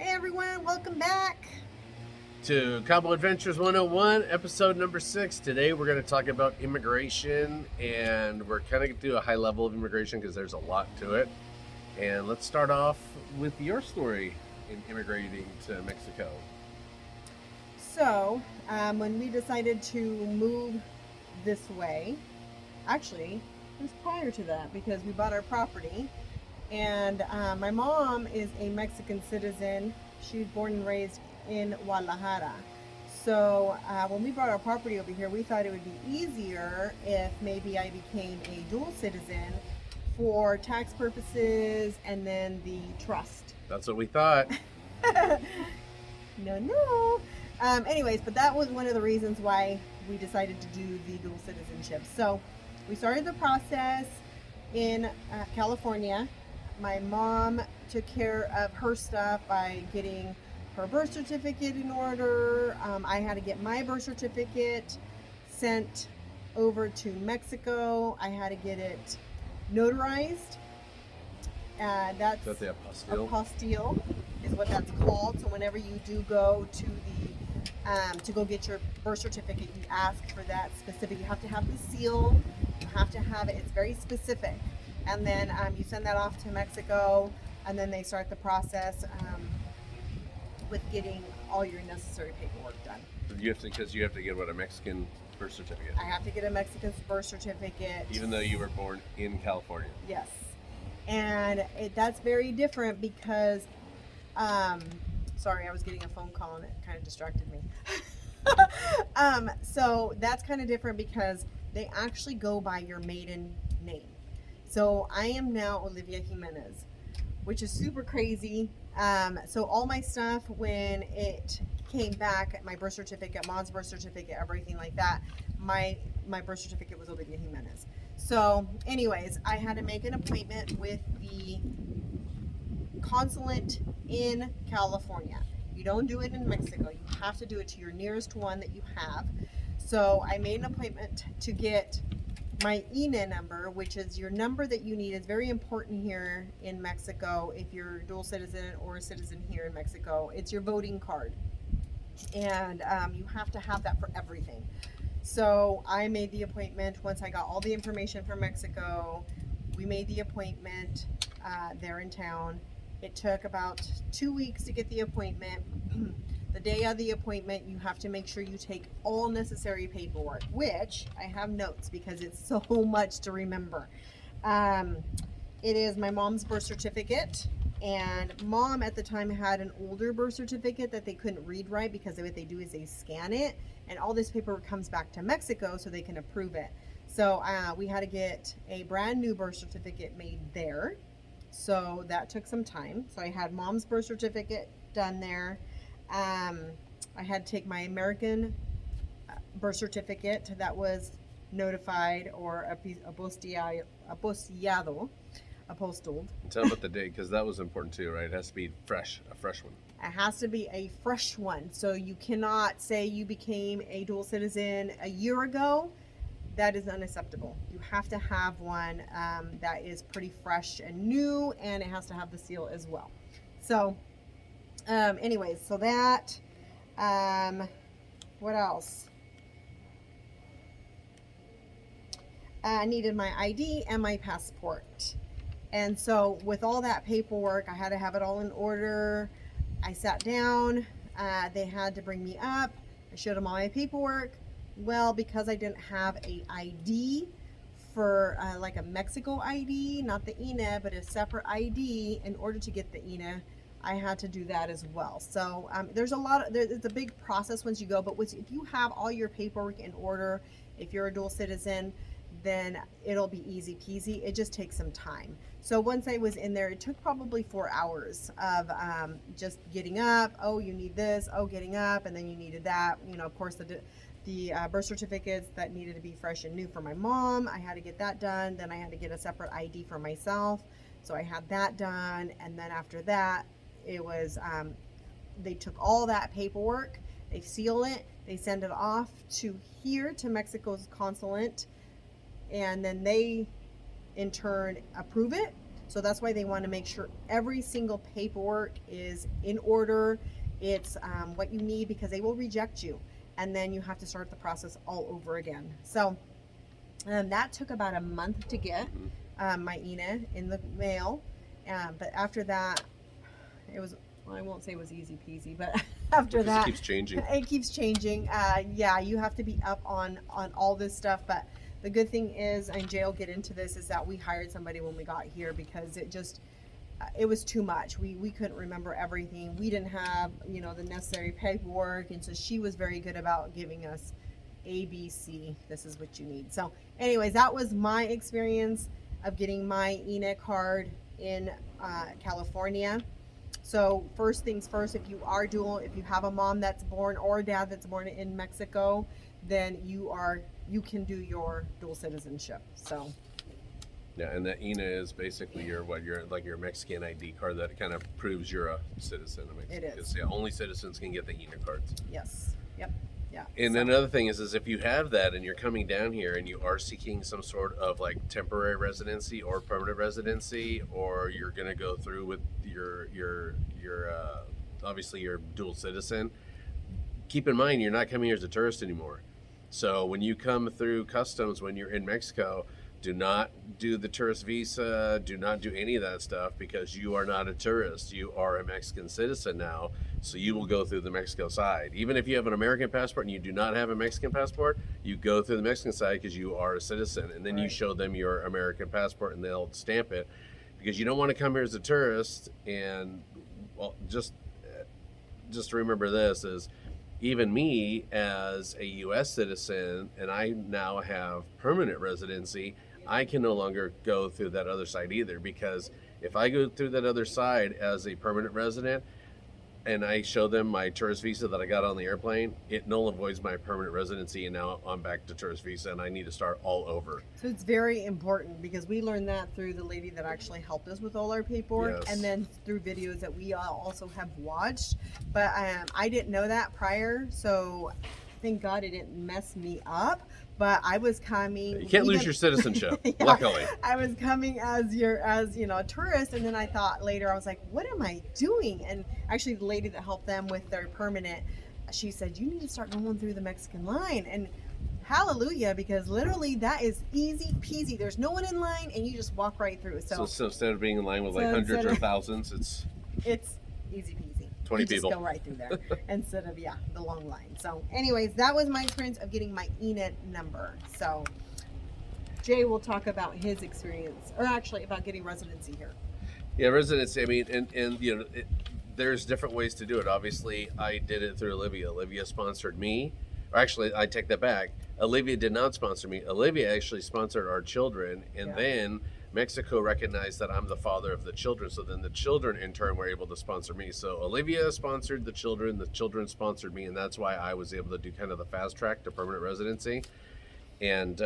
Hey everyone, welcome back. To CaboAdventures 101, episode number 6. Today we're going to talk about immigration, and we're kind of going to do a high level of immigration because there's a lot to it. And let's start off with your story in immigrating to Mexico. So, when we decided to move this way, actually, it was prior to that because we bought our property. And my mom is a Mexican citizen. She was born and raised in Guadalajara. So, when we bought our property over here, we thought it would be easier if maybe I became a dual citizen for tax purposes and then the trust. That's what we thought. No. Anyways, but that was one of the reasons why we decided to do the dual citizenship. So we started the process in California. My mom took care of her stuff by getting her birth certificate in order. I had to get my birth certificate sent over to Mexico. I had to get it notarized. That's Is that the apostille? apostille is what that's called. So whenever you do go to to go get your birth certificate, you ask for that specific. You have to have the seal. You have to have it. It's very specific, and then you send that off to Mexico, and then they start the process with getting all your necessary paperwork done. Because you have to get a Mexican birth certificate, I have to get a Mexican birth certificate, even though you were born in California. yes, and that's very different because sorry, I was getting a phone call and it kind of distracted me. So that's kind of different because they actually go by your maiden name. So I am now Olivia Jimenez, which is super crazy. So all my stuff, when it came back, my birth certificate, mom's birth certificate, everything like that, my birth certificate was Olivia Jimenez. So anyways, I had to make an appointment with the consulate in California. You don't do it in Mexico. You have to do it to your nearest one that you have. So I made an appointment to get my INE number, which is your number that you need. Is very important here in Mexico if you're a dual citizen or a citizen here in Mexico. It's your voting card, and you have to have that for everything. So I made the appointment once I got all the information from Mexico. We made the appointment there in town. It took about 2 weeks to get the appointment. The day of the appointment, you have to make sure you take all necessary paperwork, which I have notes because it's so much to remember. It is my mom's birth certificate, and mom at the time had an older birth certificate that they couldn't read right because what they do is they scan it, and all this paperwork comes back to Mexico so they can approve it. So we had to get a brand new birth certificate made there. So that took some time. So I had mom's birth certificate done there. I had to take my American birth certificate that was notified or apostillado, apostilled. Tell them about the date because that was important too, right? It has to be fresh, a fresh one. It has to be a fresh one. So you cannot say you became a dual citizen a year ago. That is unacceptable. You have to have one that is pretty fresh and new, and it has to have the seal as well. So, anyways, so that, what else? I needed my ID and my passport. And so with all that paperwork, I had to have it all in order. I sat down, they had to bring me up. I showed them all my paperwork. Well, because I didn't have a ID for like a Mexico ID, not the INE, but a separate ID, in order to get the INE, I had to do that as well. So there's it's a big process once you go, but if you have all your paperwork in order, if you're a dual citizen, then it'll be easy peasy. It just takes some time. So once I was in there, it took probably 4 hours of just getting up. Oh, you need this. Oh, getting up, and then you needed that. You know, of course, the birth certificates that needed to be fresh and new for my mom. I had to get that done. Then I had to get a separate ID for myself. So I had that done. And then after that, it was, they took all that paperwork, they seal it, they send it off to here to Mexico's consulate, and then they in turn approve it. So that's why they want to make sure every single paperwork is in order. It's what you need, because they will reject you. And then you have to start the process all over again. So that took about a month to get my ENA in the mail. But after that, it was, well, I won't say it was easy peasy, but after that, it keeps changing. It keeps changing. Yeah, you have to be up on all this stuff. But the good thing is, and Jay will get into this, is that we hired somebody when we got here, because it was too much. We couldn't remember everything. We didn't have, the necessary paperwork. And so she was very good about giving us ABC. This is what you need. So anyways, that was my experience of getting my ENA card in California. So first things first, if you are dual, if you have a mom that's born or a dad that's born in Mexico, then you can do your dual citizenship. So yeah, and the ENA is basically your Mexican ID card that kind of proves you're a citizen of Mexico. It is. Because only citizens can get the ENA cards. Yes. Yep. Yeah. And then another thing is if you have that and you're coming down here and you are seeking some sort of like temporary residency or permanent residency, or you're going to go through with your obviously your dual citizen, keep in mind you're not coming here as a tourist anymore. So when you come through customs when you're in Mexico, do not do the tourist visa, do not do any of that stuff, because you are not a tourist. You are a Mexican citizen now, so you will go through the Mexico side. Even if you have an American passport and you do not have a Mexican passport, you go through the Mexican side because you are a citizen, and then you show them your American passport and they'll stamp it, because you don't want to come here as a tourist. And well, just remember this is, even me as a U.S. citizen, and I now have permanent residency, I can no longer go through that other side either, because if I go through that other side as a permanent resident and I show them my tourist visa that I got on the airplane, it null and voids my permanent residency, and now I'm back to tourist visa and I need to start all over. So it's very important, because we learned that through the lady that actually helped us with all our paperwork, Yes. and then through videos that we also have watched. But I didn't know that prior, so thank God it didn't mess me up. But I was coming. You can't lose your citizenship, Yeah, luckily. I was coming as a tourist, and then I thought later, I was like, what am I doing? And actually, the lady that helped them with their permanent, she said, you need to start going through the Mexican line. And hallelujah, because literally that is easy peasy. There's no one in line, and you just walk right through. So instead of being in line with like hundreds or thousands, it's easy peasy. 20 you people. Just go right through there instead of the long line. So anyways, that was my experience of getting my ENA number. So Jay will talk about his experience, or actually about getting residency here. Yeah, residency. I mean, and there's different ways to do it. Obviously, I did it through Olivia. Olivia sponsored me. Or actually, I take that back. Olivia did not sponsor me. Olivia actually sponsored our children, and then Mexico recognized that I'm the father of the children. So then the children, in turn, were able to sponsor me. So Olivia sponsored the children sponsored me, and that's why I was able to do kind of the fast track to permanent residency. And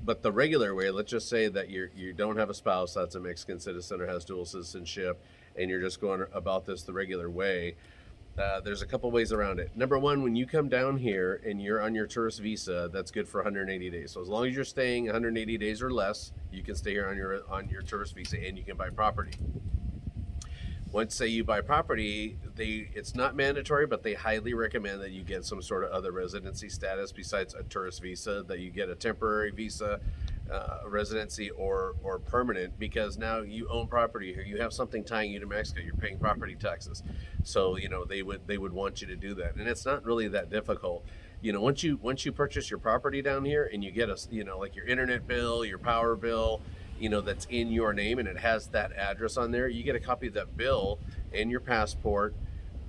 but the regular way, let's just say that you don't have a spouse that's a Mexican citizen or has dual citizenship, and you're just going about this the regular way. There's a couple ways around it. Number one, when you come down here and you're on your tourist visa, that's good for 180 days. So as long as you're staying 180 days or less, you can stay here on your tourist visa, and you can buy property. Once say you buy property, it's not mandatory, but they highly recommend that you get some sort of other residency status besides a tourist visa, that you get a temporary visa, residency, or permanent, because now you own property here. You have something tying you to Mexico. You're paying property taxes, so they would want you to do that, and it's not really that difficult. Once you purchase your property down here and you get like your internet bill, your power bill, that's in your name and it has that address on there, you get a copy of that bill and your passport.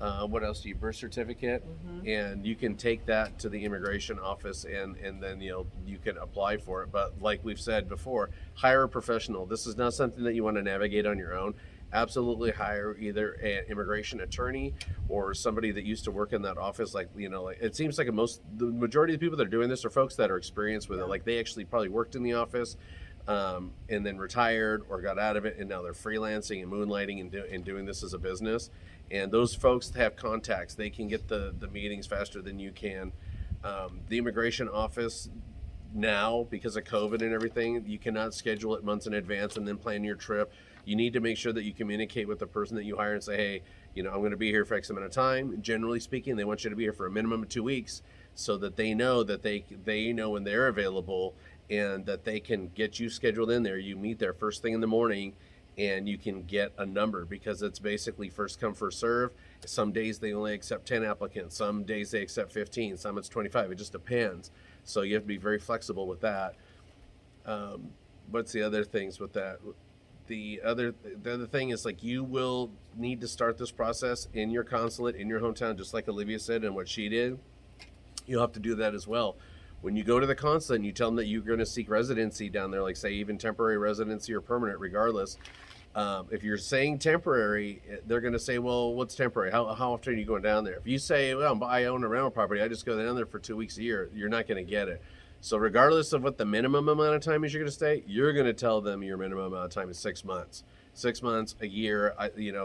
What else do you? Birth certificate, and you can take that to the immigration office, and then you can apply for it. But like we've said before, hire a professional. This is not something that you want to navigate on your own. Absolutely hire either an immigration attorney or somebody that used to work in that office. Like it seems like the majority of the people that are doing this are folks that are experienced with it. Like they actually probably worked in the office. And then retired or got out of it, and now they're freelancing and moonlighting and doing this as a business. And those folks have contacts. They can get the meetings faster than you can. The immigration office now, because of COVID and everything, you cannot schedule it months in advance and then plan your trip. you need to make sure that you communicate with the person that you hire and say, hey, I'm going to be here for X amount of time. Generally speaking, they want you to be here for a minimum of 2 weeks so that they know that they know when they're available and that they can get you scheduled in there. You meet there first thing in the morning and you can get a number because it's basically first come, first serve. Some days they only accept 10 applicants. Some days they accept 15. Some it's 25. It just depends. So you have to be very flexible with that. What's the other things with that? The other thing is, like, you will need to start this process in your consulate, in your hometown, just like Olivia said and what she did. You'll have to do that as well. When you go to the consulate and you tell them that you're going to seek residency down there, like say even temporary residency or permanent, regardless, if you're saying temporary, they're going to say, well, what's temporary? How often are you going down there? If you say, well, I own a rental property, I just go down there for 2 weeks a year, you're not going to get it. So regardless of what the minimum amount of time is you're going to stay, you're going to tell them your minimum amount of time is 6 months. 6 months, a year,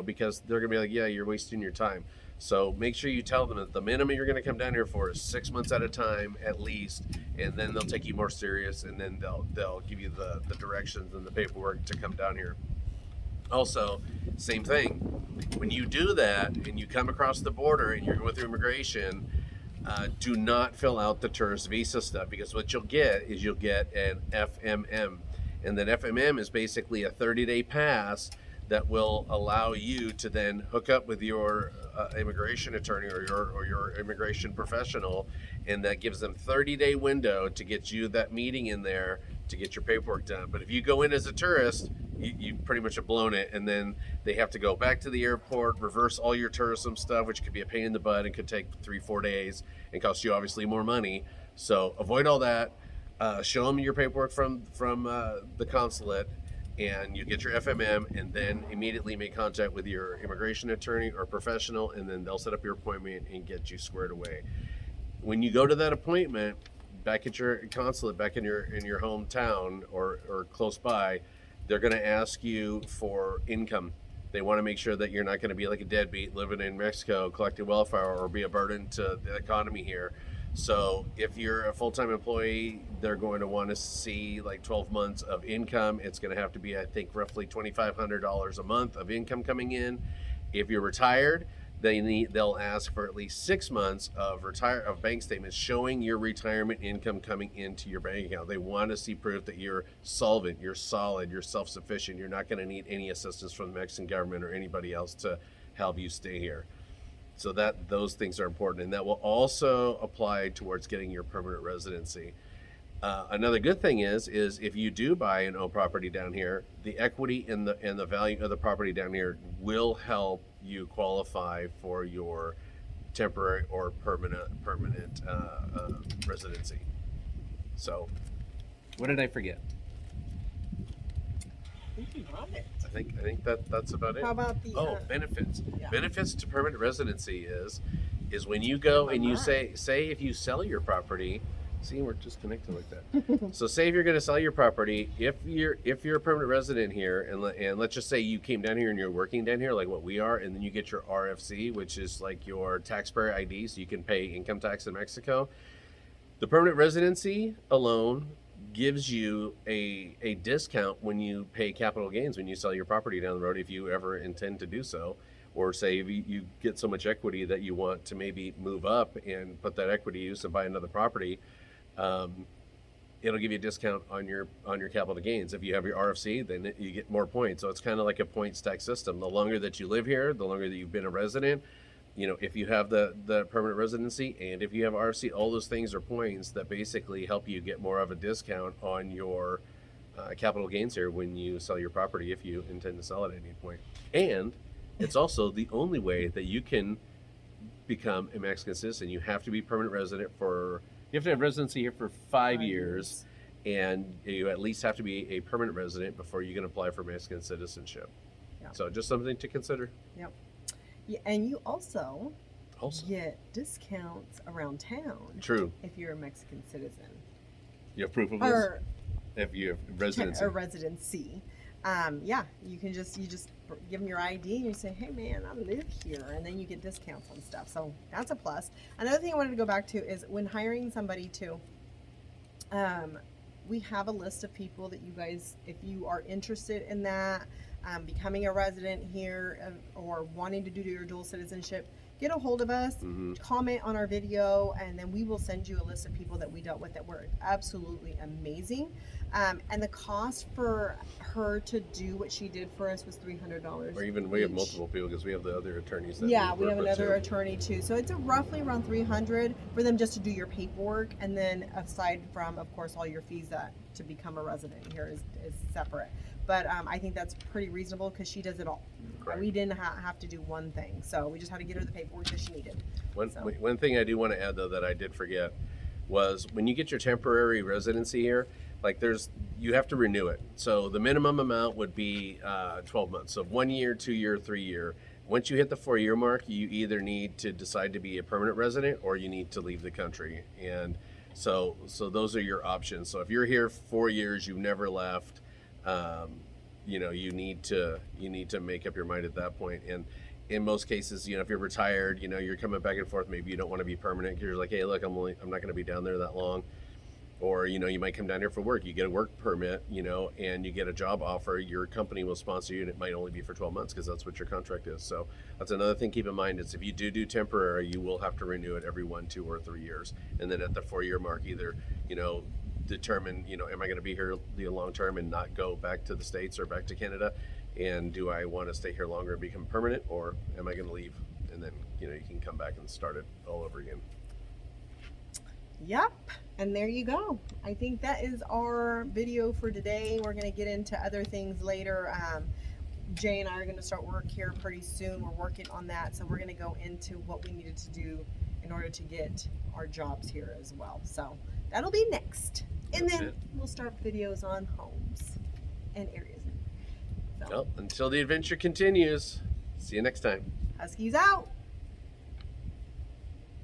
because they're going to be like, yeah, you're wasting your time. So make sure you tell them that the minimum you're going to come down here for is 6 months at a time at least, and then they'll take you more serious, and then they'll give you the directions and the paperwork to come down here. Also, same thing. When you do that and you come across the border and you're going through immigration, do not fill out the tourist visa stuff, because what you'll get is you'll get an FMM. And then FMM is basically a 30-day pass that will allow you to then hook up with your immigration attorney or your immigration professional, and that gives them 30-day window to get you that meeting in there to get your paperwork done. But if you go in as a tourist, you pretty much have blown it, and then they have to go back to the airport, reverse all your tourism stuff, which could be a pain in the butt and could take 3-4 days and cost you obviously more money. So avoid all that. Show them your paperwork from the consulate, and you get your FMM, and then immediately make contact with your immigration attorney or professional, and then they'll set up your appointment and get you squared away. When you go to that appointment back at your consulate, back in your hometown or close by, they're going to ask you for income. They want to make sure that you're not going to be like a deadbeat living in Mexico collecting welfare or be a burden to the economy here. So if you're a full-time employee, they're going to want to see like 12 months of income. It's going to have to be, I think, roughly $2,500 a month of income coming in. If you're retired, they'll ask for at least 6 months of bank statements showing your retirement income coming into your bank account. They want to see proof that you're solvent, you're solid, you're self-sufficient. You're not going to need any assistance from the Mexican government or anybody else to help you stay here. So those things are important, and that will also apply towards getting your permanent residency. Another good thing is if you do buy and own property down here, the equity and the value of the property down here will help you qualify for your temporary or permanent residency. So, what did I forget? I think you got it. I think that's about it. How about the benefits? Yeah. Benefits to permanent residency is when you go and you say if you sell your property. See, we're just connected like that. So say if you're going to sell your property, if you're a permanent resident here, and let's just say you came down here and you're working down here like what we are, and then you get your RFC, which is like your taxpayer ID, so you can pay income tax in Mexico. The permanent residency alone gives you a discount when you pay capital gains when you sell your property down the road, if you ever intend to do so. Or say if you get so much equity that you want to maybe move up and put that equity use and buy another property, it'll give you a discount on your capital gains. If you have your RFC, then you get more points. So it's kind of like a point stack system. The longer that you live here, the longer that you've been a resident, if you have the permanent residency and if you have RFC, all those things are points that basically help you get more of a discount on your capital gains here when you sell your property, if you intend to sell it at any point. And it's also the only way that you can become a Mexican citizen. You have to be permanent resident you have to have residency here for 5 years, and you at least have to be a permanent resident before you can apply for Mexican citizenship. Yeah. So just something to consider. Yep. Yeah, and you also get discounts around town. True. If you're a Mexican citizen. You have proof of this? If you have residency. Or residency. You just give them your ID and you say, hey man, I live here, and then you get discounts on stuff. So that's a plus. Another thing I wanted to go back to is when hiring somebody too, we have a list of people that you guys, if you are interested in that, becoming a resident here or wanting to do your dual citizenship, get a hold of us, comment on our video, and then we will send you a list of people that we dealt with that were absolutely amazing. And the cost for her to do what she did for us was $300. Or even we have multiple people because we have the other attorneys. That we work have with another too. attorney too. So it's roughly around $300 for them just to do your paperwork, and then aside from, of course, all your fees that to become a resident here is separate. But I think that's pretty reasonable because she does it all. Correct. We didn't have to do one thing, so we just had to get her the paperwork that she needed. One thing I do want to add though that I did forget was when you get your temporary residency here, like you have to renew it. So the minimum amount would be 12 months. So 1 year, 2 year, 3 year. Once you hit the 4 year mark, you either need to decide to be a permanent resident or you need to leave the country. And so those are your options. So if you're here 4 years, you've never left, you need to make up your mind at that point. And in most cases, if you're retired, you're coming back and forth. Maybe you don't want to be permanent. You're like, hey, look, I'm not going to be down there that long. Or, you might come down here for work. You get a work permit, and you get a job offer. Your company will sponsor you, and it might only be for 12 months because that's what your contract is. So that's another thing to keep in mind is if you do temporary, you will have to renew it every 1, 2, or 3 years. And then at the 4 year mark, either, determine, am I going to be here the long term and not go back to the States or back to Canada? And do I want to stay here longer and become permanent, or am I going to leave? And then, you can come back and start it all over again. Yep, and there you go. I think that is our video for today. We're going to get into other things later. Jay and I are going to start work here pretty soon. We're working on that, so we're going to go into what we needed to do in order to get our jobs here as well. So that'll be next. And then we'll start videos on homes and areas. So, well, until the adventure continues, see you next time. Huskies out.